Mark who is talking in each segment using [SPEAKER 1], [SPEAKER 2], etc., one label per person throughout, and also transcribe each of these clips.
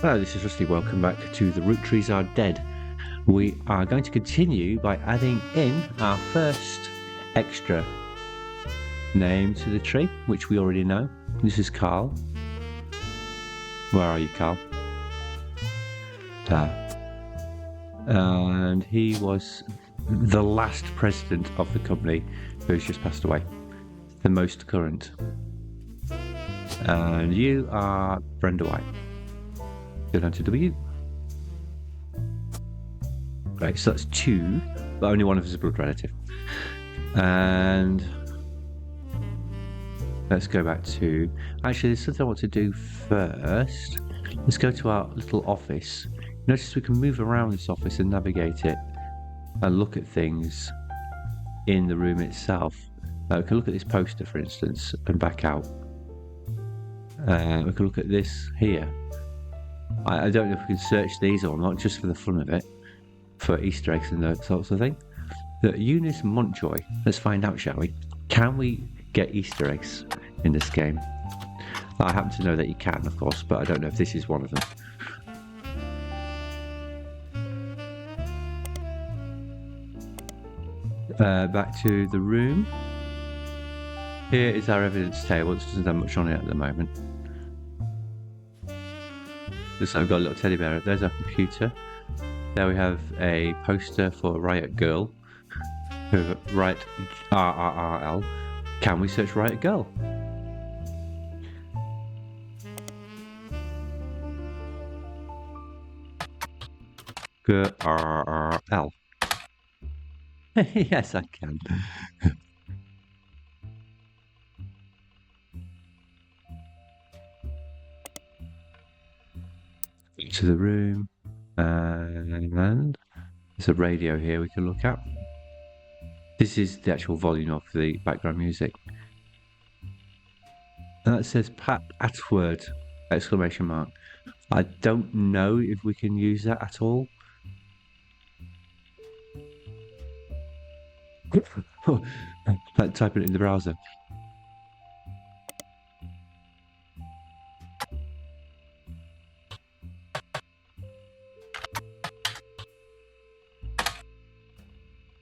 [SPEAKER 1] Hello, this is Rusty. Welcome back to the Roottrees Are Dead. We are going to continue by adding in our first extra name to the tree, which we already know. This is Carl. Where are you, Carl? And he was the last president of the company who's just passed away. The most current. And you are Brenda White. Go down to W. Right, so that's 2, but only one of us is a blood relative. And let's go back to... Actually, there's something I want to do first. Let's go to our little office. Notice we can move around this office and navigate it and look at things in the room itself. We can look at this poster, for instance, and back out. We can look at this here. I don't know if we can search these or not, just for the fun of it, for Easter eggs and those sorts of thing. The Eunice Montjoy. Let's find out, shall we? Can we get Easter eggs in this game? I happen to know that you can, of course, but I don't know if this is one of them. Back to the room. Here is our evidence table. It doesn't have much on it at the moment. Looks like we've got a little teddy bear. There's our computer. There we have a poster for Riot Girl. Riot RRRL. Can we search Riot Girl? GRRL. Yes, I can. To the room, and there's a radio here we can look at. This is the actual volume of the background music. And that says Pat Atwood! ! I don't know if we can use that at all. Like typing it in the browser.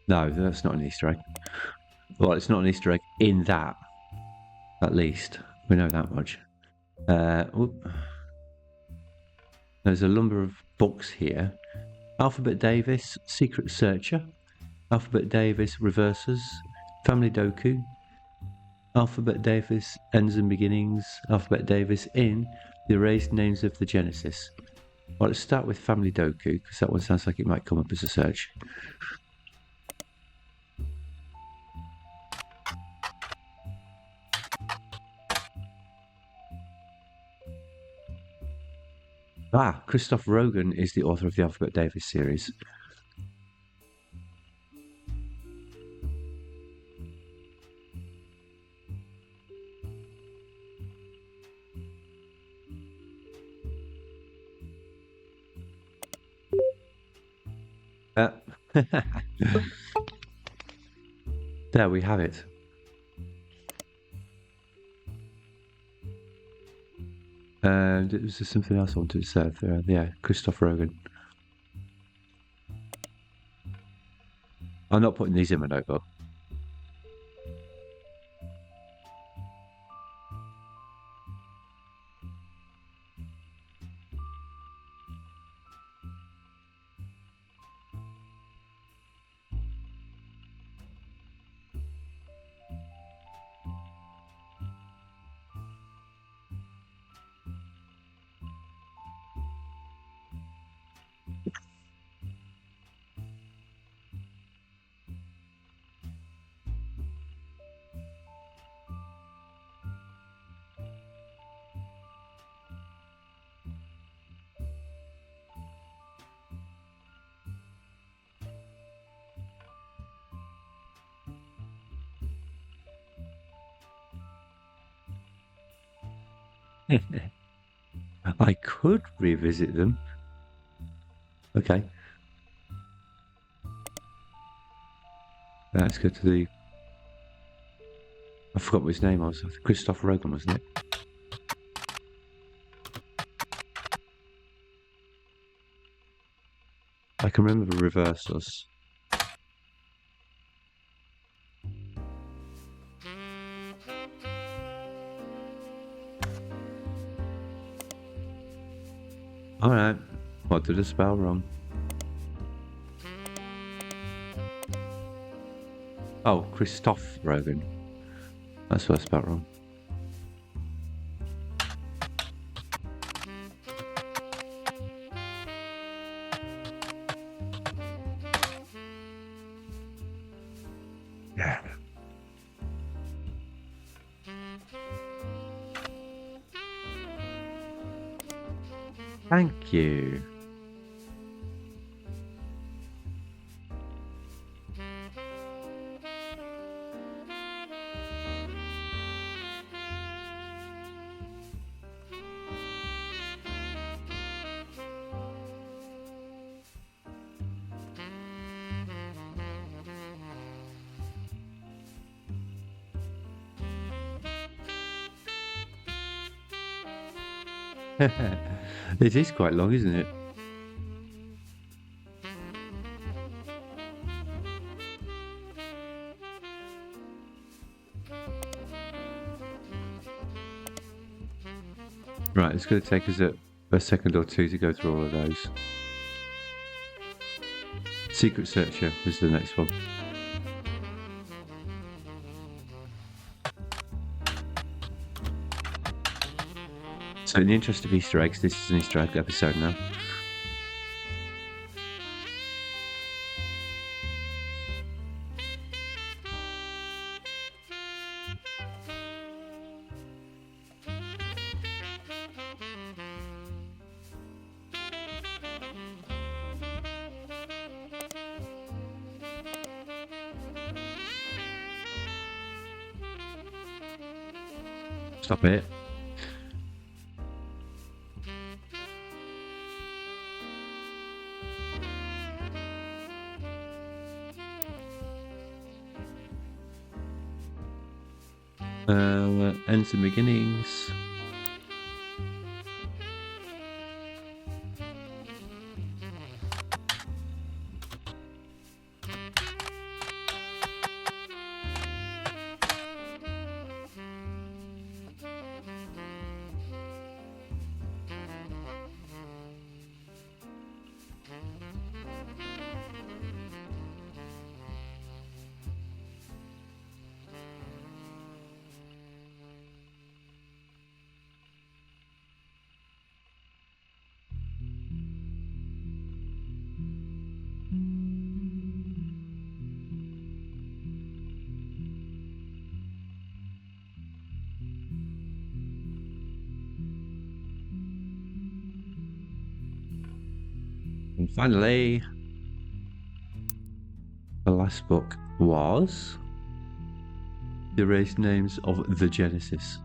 [SPEAKER 1] No, that's not an Easter egg. Well, it's not an Easter egg in that, at least. We know that much. There's a number of books here. Alphabet Davis, Secret Searcher. Alphabet Davis, Reverses. Family Doku. Alphabet Davis, Ends and Beginnings. Alphabet Davis in The Erased Names of the Genesis. Well, let's start with Family Doku, because that one sounds like it might come up as a search. Christoph Rogan is the author of the Alphabet Davis series. There we have it. And it was just something else I wanted to say. Yeah, Christoph Rogan. I'm not putting these in my notebook. I could revisit them. Okay. Let's go to the... I forgot what his name was. Christoph Rogan, wasn't it? I can remember reversals. Alright. What did I spell wrong? Oh, Christoph Rogan. That's what I spelled wrong. Yeah. Thank you. It is quite long, isn't it? Right, it's going to take us a second or two to go through all of those. Secret Searcher was the next one. So in the interest of Easter eggs, this is an Easter egg episode now. Stop it. Ends and beginnings. And finally, the last book was The Erased Names of the Genesis.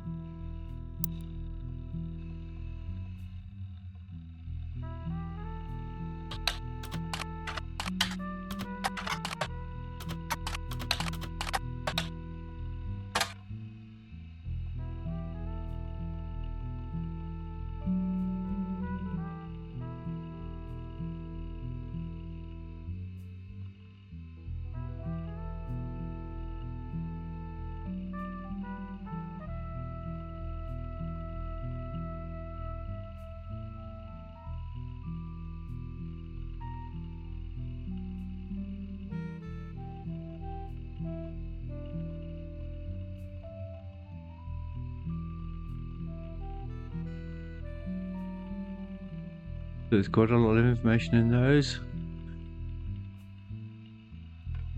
[SPEAKER 1] There's quite a lot of information in those.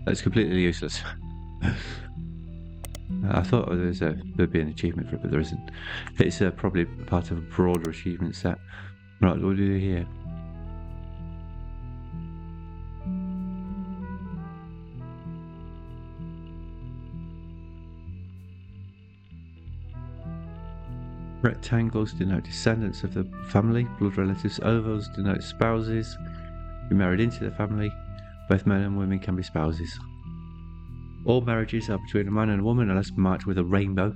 [SPEAKER 1] That's completely useless. I thought there'd be an achievement for it, but there isn't. It's probably part of a broader achievement set. Right, what do we do here? Rectangles denote descendants of the family, blood relatives. Ovals denote spouses who married into the family. Both men and women can be spouses. All marriages are between a man and a woman unless marked with a rainbow.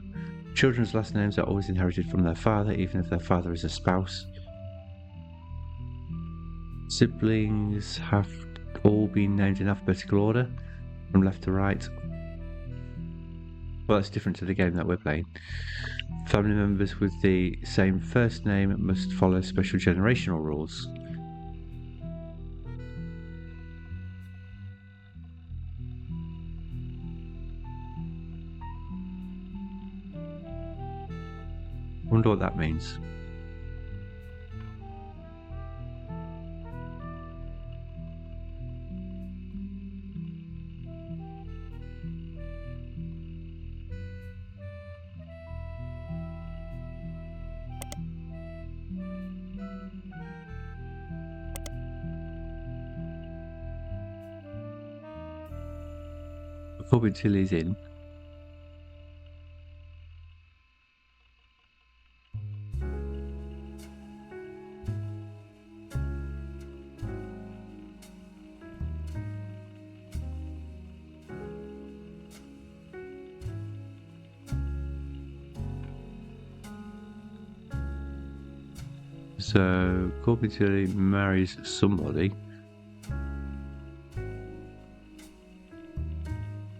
[SPEAKER 1] Children's last names are always inherited from their father, even if their father is a spouse. Siblings have all been named in alphabetical order, from left to right. Well, that's different to the game that we're playing. Family members with the same first name must follow special generational rules. Wonder what that means. Before Tilly's in. So, Corbin Tilly marries somebody.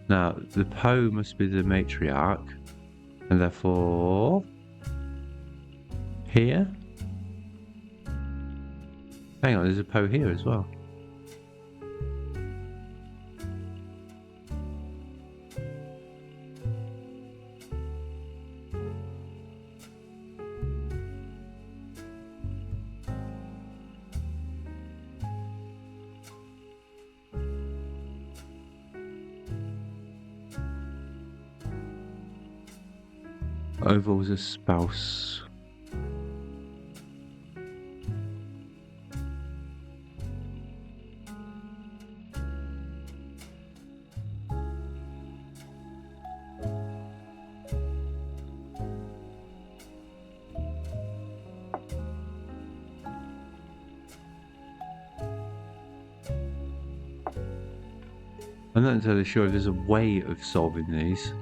[SPEAKER 1] Now, the Poe must be the matriarch, and therefore here. Hang on, there's a Poe here as well. Over was a spouse. I'm not entirely sure if there's a way of solving these.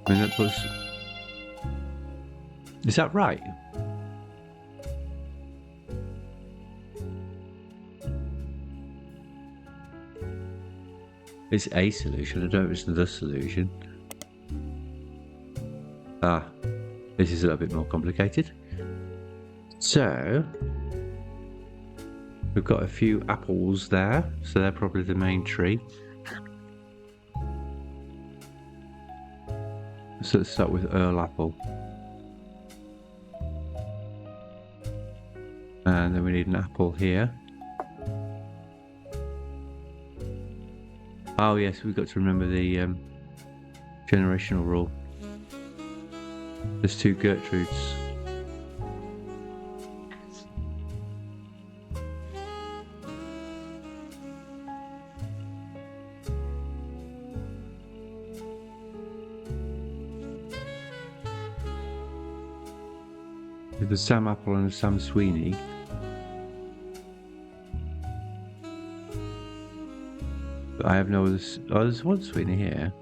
[SPEAKER 1] I mean, that was... Is that right? It's a solution, I don't know if it's the solution. Ah, this is a little bit more complicated. So, we've got a few apples there, so they're probably the main tree. So let's start with Earl Apple. And then we need an apple here. Oh yes, we've got to remember the generational rule. There's two Gertrudes. There's Sam Apple and Sam Sweeney. But I have no other... Oh, there's one Sweeney here.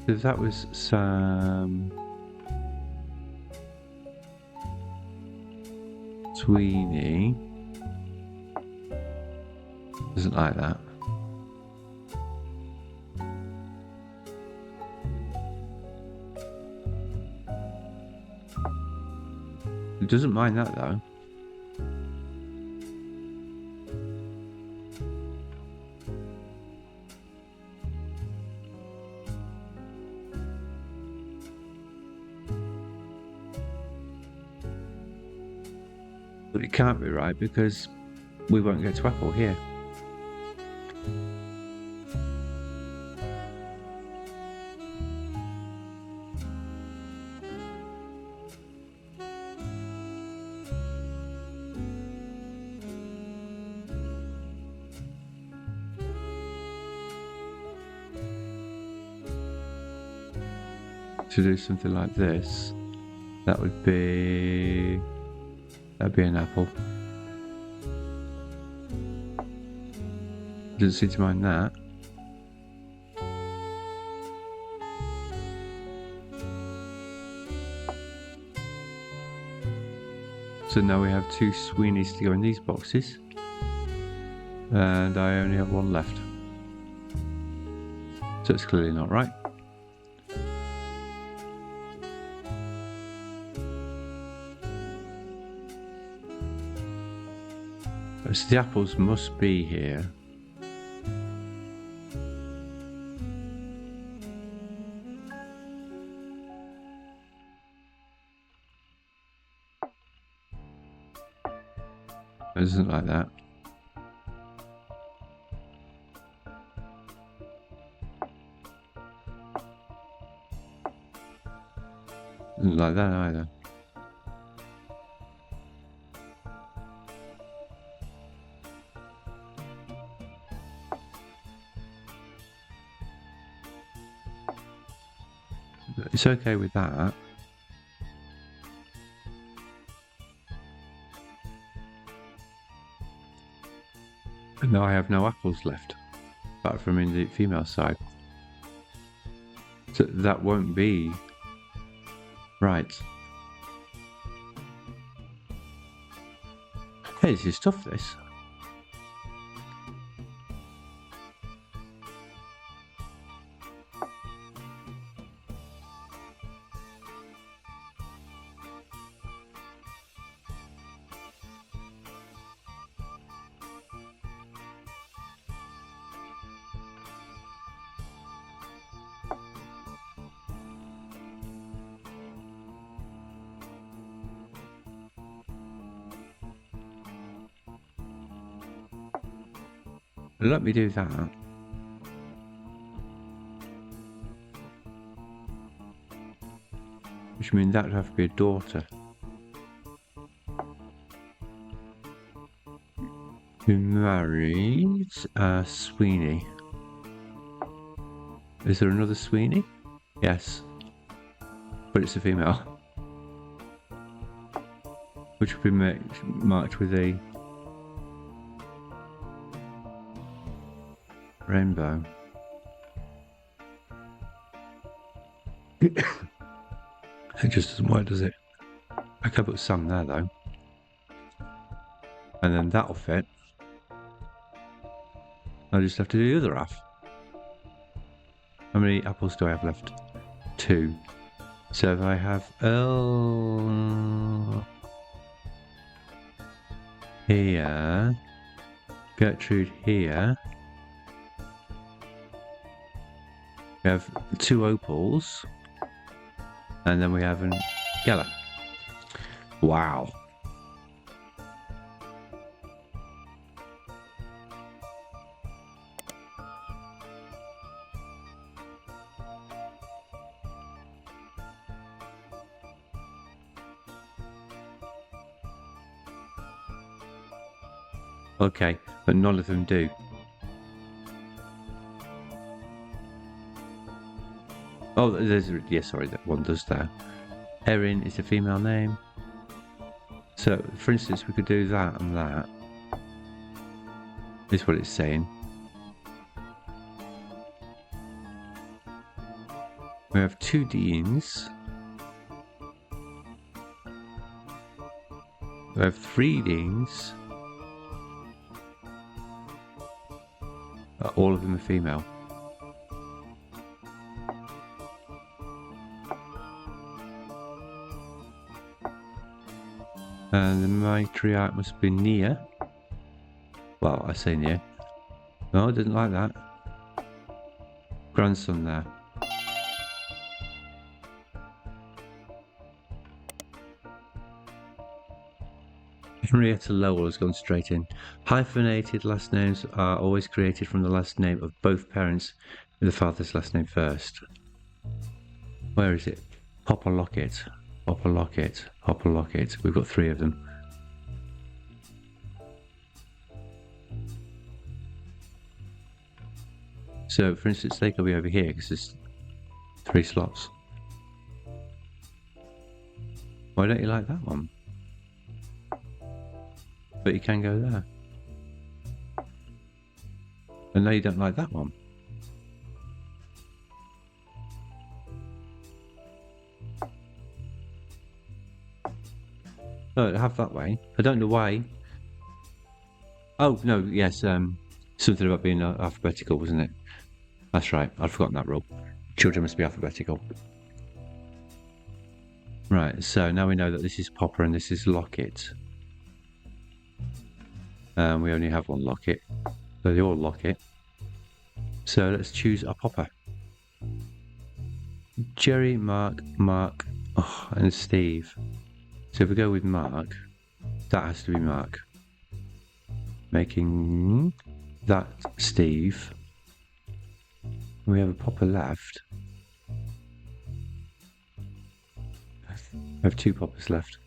[SPEAKER 1] So that was Sam... Sweeney. Doesn't like that. It doesn't mind that though. But it can't be right because we won't get to apple here. To do something like this, that would be... That'd be an apple. Doesn't seem to mind that. So now we have 2 Sweeneys to go in these boxes. And I only have 1 left. So it's clearly not right. So the apples must be here. It isn't like that. Isn't like that either. It's okay with that. And now I have no apples left, apart from in the female side. So that won't be right. Hey, this is tough, this. Let me do that. Which means that would have to be a daughter. Who married Sweeney. Is there another Sweeney? Yes. But it's a female. Which would be marked with a rainbow. It just doesn't work, does it? I can put some there though. And then that'll fit. I just have to do the other half. How many apples do I have left? 2. So if I have L here, Gertrude here. We have 2 opals, and then we have an yellow. Wow. Okay, but none of them do. Oh, sorry, that one does there. Erin is a female name. So, for instance, we could do that and that. Is what it's saying. We have 2 Deans. We have 3 Deans. All of them are female. And the matriarch must be near. Well, I say near. No, I didn't like that. Grandson there. Henrietta Lowell has gone straight in. Hyphenated last names are always created from the last name of both parents with the father's last name first. Where is it? Papa Lockett. Papa Lockett. Papa Lockett. We've got 3 of them. So, for instance, they could be over here because there's 3 slots. Why don't you like that one? But you can go there. And now you don't like that one. Oh, have that way. I don't know why. Oh, no, yes, something about being alphabetical, wasn't it? That's right, I'd forgotten that rule. Children must be alphabetical. Right, so now we know that this is Popper and this is Locket. We only have one Locket, so they all Locket. So let's choose a Popper. Jerry, Mark, and Steve. So if we go with Mark, that has to be Mark. Making that Steve. We have a Popper left. We have 2 Poppers left.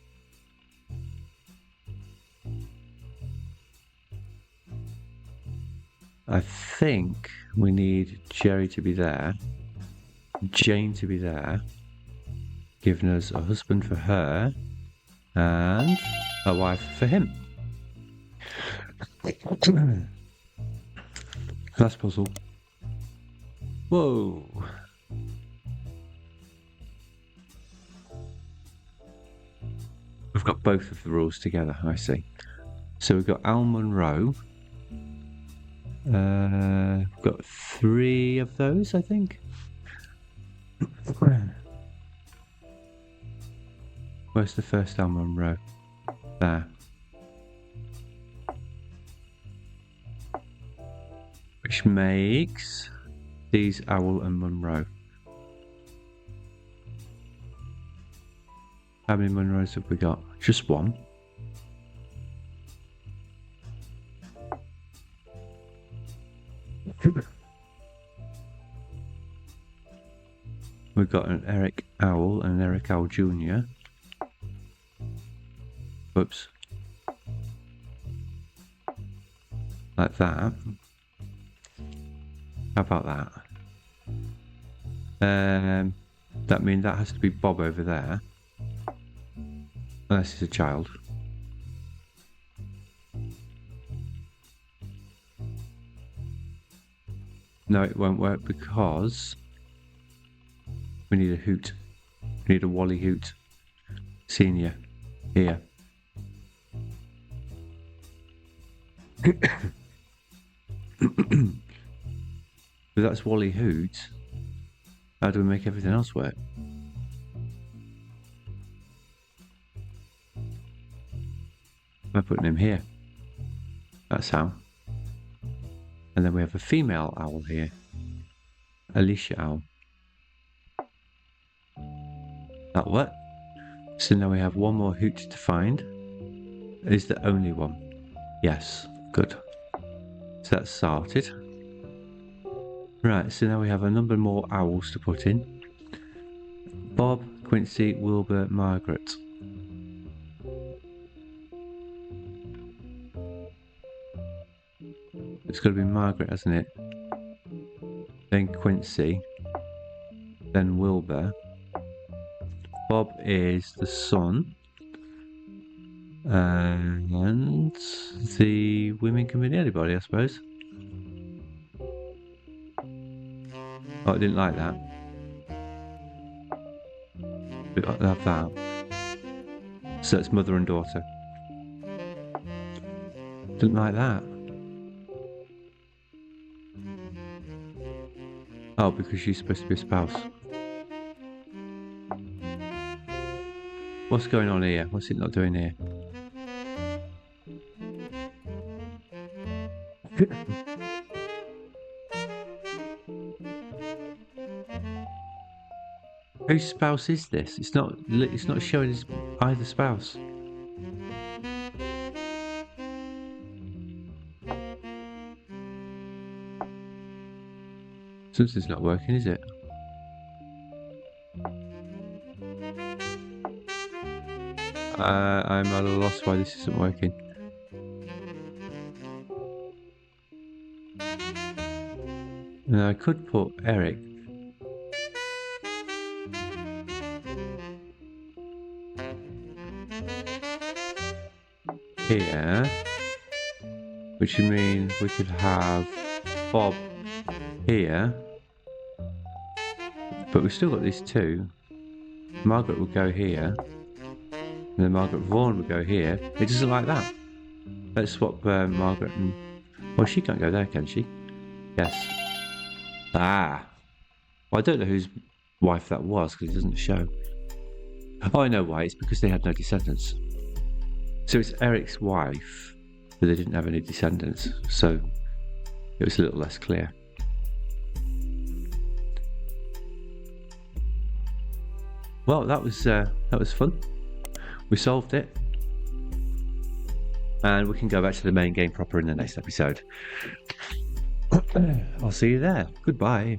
[SPEAKER 1] I think we need Jerry to be there, Jane to be there, giving us a husband for her, and a wife for him. Last puzzle. Whoa! We've got both of the rules together, I see. So we've got Al Monroe. We've got 3 of those, I think. Where's the first Al Monroe? There. Which makes these Owl and Monroe. How many Monroes have we got? Just 1. We've got an Eric Owl and an Eric Owl Jr. Whoops. Like that. How about that? That means that has to be Bob over there. Unless he's a child. No, it won't work because we need a Hoot. We need a Wally Hoot Senior here. But that's Wally Hoot. How do we make everything else work? By putting him here. That's how. And then we have a female owl here. Alicia Owl. That'll work. So now we have one more Hoot to find. Is the only one? Yes. Good. So that's sorted. Right, so now we have a number more owls to put in. Bob, Quincy, Wilbur, Margaret. It's got to be Margaret, hasn't it? Then Quincy. Then Wilbur. Bob is the son. And the women can be anybody, I suppose. Oh, I didn't like that. I'll have that. So it's mother and daughter. Didn't like that. Oh, because she's supposed to be a spouse. What's going on here? What's it not doing here? Whose spouse is this? It's not showing as either spouse. Something's not working, is it? I'm at a loss why this isn't working. Now I could put Eric. Here, which would mean we could have Bob here, but we've still got these 2. Margaret will go here. And then Margaret Vaughan would go here. It doesn't like that. Let's swap Margaret and... Well, she can't go there, can she? Yes. Ah. Well, I don't know whose wife that was because it doesn't show. Oh, I know why. It's because they had no descendants. So it's Eric's wife, but they didn't have any descendants. So it was a little less clear. Well, that was fun. We solved it. And we can go back to the main game proper in the next episode. I'll see you there. Goodbye.